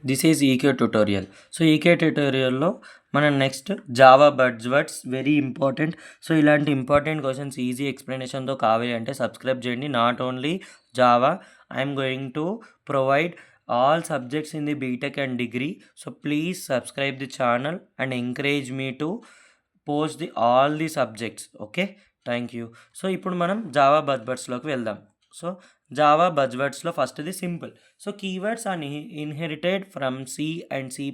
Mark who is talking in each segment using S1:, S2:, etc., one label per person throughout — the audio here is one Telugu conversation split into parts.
S1: This is EK tutorial. So EK ట్యుటోరియల్లో మనం next Java buzzwords very important. So ఇలాంటి ఇంపార్టెంట్ క్వశ్చన్స్ ఈజీ ఎక్స్ప్లెనేషన్తో కావాలి అంటే సబ్స్క్రైబ్ చేయండి. Not only Java, I'm going to provide all subjects in the BTech and degree. So please subscribe the channel and encourage me to post all the subjects. Okay, thank you. So ఇప్పుడు మనం జావా బజ్వర్డ్స్లోకి వెళ్దాం. సో జావా బజ్వర్డ్స్లో ఫస్ట్ది simple. So keywords are inherited from C and C++.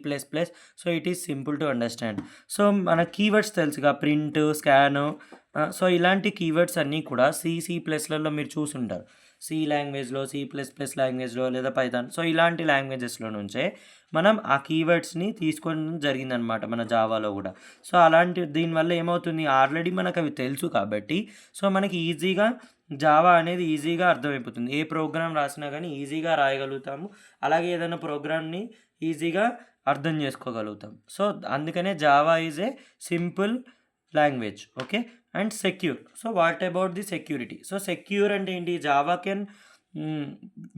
S1: So it is simple to understand. So మన కీవర్డ్స్ తెలుసుగా, ప్రింట్, స్కాన్. సో ఇలాంటి కీవర్డ్స్ అన్నీ కూడా C++లలో మీరు చూసుంటారు. సి లాంగ్వేజ్లో, C++ లాంగ్వేజ్లో లేదా పైథాన్. సో ఇలాంటి లాంగ్వేజెస్లో నుంచే మనం ఆ కీవర్డ్స్ని తీసుకోవడం జరిగిందనమాట మన జావాలో కూడా. సో అలాంటి దీనివల్ల ఏమవుతుంది, ఆల్రెడీ మనకు అవి తెలుసు కాబట్టి సో మనకి ఈజీగా జావా అనేది ఈజీగా అర్థమైపోతుంది. ఏ ప్రోగ్రామ్ రాసినా కానీ ఈజీగా రాయగలుగుతాము. అలాగే ఏదైనా ప్రోగ్రామ్ని ఈజీగా అర్థం చేసుకోగలుగుతాం. సో అందుకనే Java is a simple language. Okay, and secure. So what about the security? So secure అంటే ఏంటి? Java can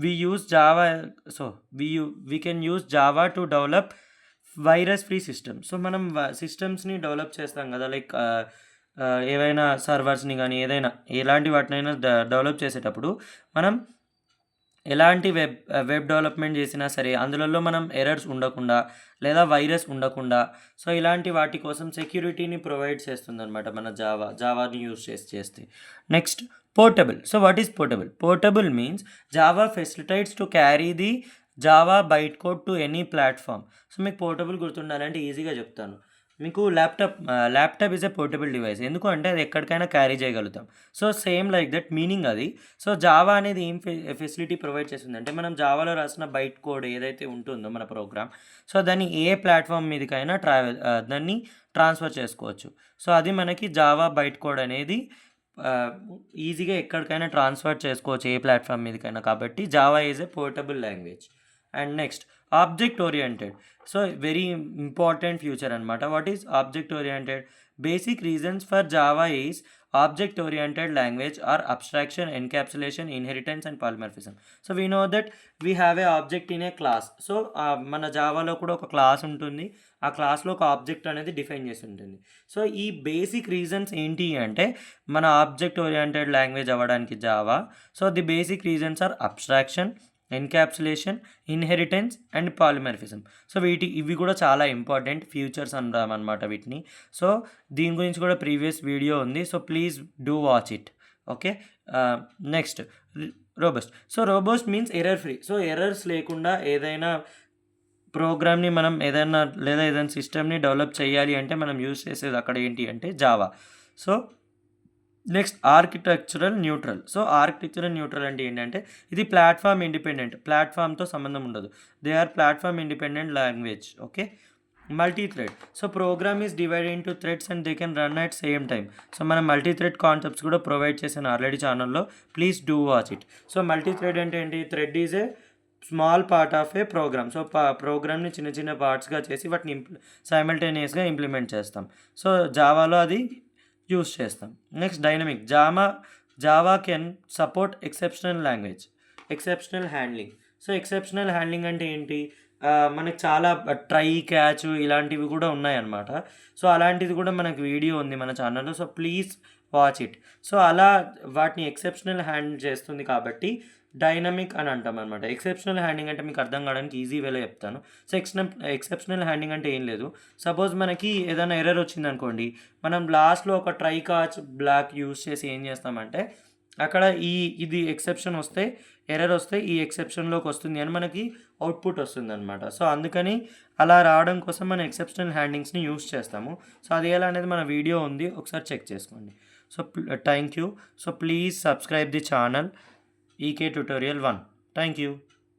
S1: we use java so we can use java to develop virus free system. So మనం సిస్టమ్స్ని డెవలప్ చేస్తాం కదా, లైక్ ఏవైనా సర్వర్స్ని కానీ ఏదైనా ఎలాంటి వాటినైనా డెవలప్ చేసేటప్పుడు మనం ఎలాంటి వెబ్ డెవలప్మెంట్ చేసినా సరే అందులో మనం ఎర్రర్స్ ఉండకుండా లేదా వైరస్ ఉండకుండా సో ఇలాంటి వాటి కోసం సెక్యూరిటీని ప్రొవైడ్ చేస్తుంది అనమాట మన జావాని యూజ్ చేస్తే. Next portable. So what is portable? Portable means Java facilitates to carry the Java byte code to any platform. So మీకు పోర్టబుల్ గుర్తుండాలంటే ఈజీగా చెప్తాను. మీకు laptop is a portable device. ఎందుకు అంటే అది ఎక్కడికైనా క్యారీ చేయగలుగుతాం. So same like that meaning అది. సో జావా అనేది ఏం ఫెసిలిటీ ప్రొవైడ్ చేస్తుంది అంటే మనం జావాలో రాసిన బైట్ కోడ్ ఏదైతే ఉంటుందో మన ప్రోగ్రామ్, సో దాన్ని ఏ ప్లాట్ఫామ్ మీదకైనా దాన్ని ట్రాన్స్ఫర్ చేసుకోవచ్చు. సో అది మనకి జావా బైట్ కోడ్ అనేది ఈజీగా ఎక్కడికైనా ట్రాన్స్ఫర్ చేసుకోవచ్చు ఏ ప్లాట్ఫామ్ మీదకైనా. కాబట్టి Java is a portable language. And next object oriented. So very important future అనమాట. What is object oriented? Basic reasons for Java is object oriented language are abstraction, encapsulation, inheritance and polymorphism. So we know that we have a object in a class. So మన జావాలో కూడా ఒక క్లాస్ ఉంటుంది. ఆ క్లాస్లో ఒక ఆబ్జెక్ట్ అనేది డిఫైన్ చేసి ఉంటుంది. సో ఈ బేసిక్ రీజన్స్ ఏంటి అంటే మన ఆబ్జెక్ట్ ఓరియంటెడ్ లాంగ్వేజ్ అవ్వడానికి Java. So the basic reasons are abstraction, encapsulation, inheritance and polymorphism. So ఇవి కూడా చాలా ఇంపార్టెంట్ ఫ్యూచర్స్ అనమాట వీటిని. సో దీని గురించి కూడా ప్రీవియస్ వీడియో ఉంది. So please do watch it. Okay, next robust. So robust means error free. So errors లేకుండా ఏదైనా ప్రోగ్రామ్ని మనం ఏదైనా సిస్టమ్ని డెవలప్ చేయాలి అంటే మనం యూజ్ చేసేది అక్కడ ఏంటి అంటే Java. So next architectural neutral. So architectural neutral అంటే ఏంటంటే ఇది ప్లాట్ఫామ్ ఇండిపెండెంట్, ప్లాట్ఫామ్తో సంబంధం ఉండదు. They are platform independent language. Okay, multi thread. So program is divided into threads and they can run at same time. So మనం మల్టీ థ్రెడ్ కాన్సెప్ట్స్ కూడా ప్రొవైడ్ చేశాను ఆల్రెడీ ఛానల్లో. Please do watch it. So multi thread అంటే ఏంటి? Thread is a small part of a program. So ప్రోగ్రామ్ని చిన్న చిన్న పార్ట్స్గా చేసి వాటిని సైమల్టేనియస్గా ఇంప్లిమెంట్ చేస్తాం. సో జావాలో అది యూస్ చేస్తాం. Next dynamic. Java can support exceptional language, exceptional handling. So exceptional handling అంటే ఏంటి? మనకి చాలా ట్రై, క్యాచ్ ఇలాంటివి కూడా ఉన్నాయన్నమాట. సో అలాంటిది కూడా మనకి వీడియో ఉంది మన ఛానల్లో. So please watch it. So అలా వాటిని ఎక్సెప్షనల్ హ్యాండిల్ చేస్తుంది కాబట్టి డైనమిక్ అని అంటాం అనమాట. ఎక్సెప్షనల్ హ్యాండింగ్ అంటే మీకు అర్థం కావడానికి ఈజీ వేలో చెప్తాను. సో ఎక్సెప్షనల్ హ్యాండింగ్ అంటే ఏం లేదు. సపోజ్ మనకి ఏదైనా ఎర్రర్ వచ్చిందనుకోండి, మనం లాస్ట్లో ఒక ట్రై కాచ్ బ్లాక్ యూస్ చేసి ఏం చేస్తామంటే అక్కడ ఇది ఎక్సెప్షన్ వస్తే, ఎర్రర్ వస్తే ఈ ఎక్సెప్షన్లోకి వస్తుంది అని మనకి అవుట్పుట్ వస్తుంది అనమాట. సో అందుకని అలా రావడం కోసం మనం ఎక్సెప్షనల్ హ్యాండింగ్స్ని యూస్ చేస్తాము. సో అది ఎలా అనేది మన వీడియో ఉంది, ఒకసారి చెక్ చేసుకోండి. So thank you. So please subscribe the channel EK Tutorial 1. Thank you.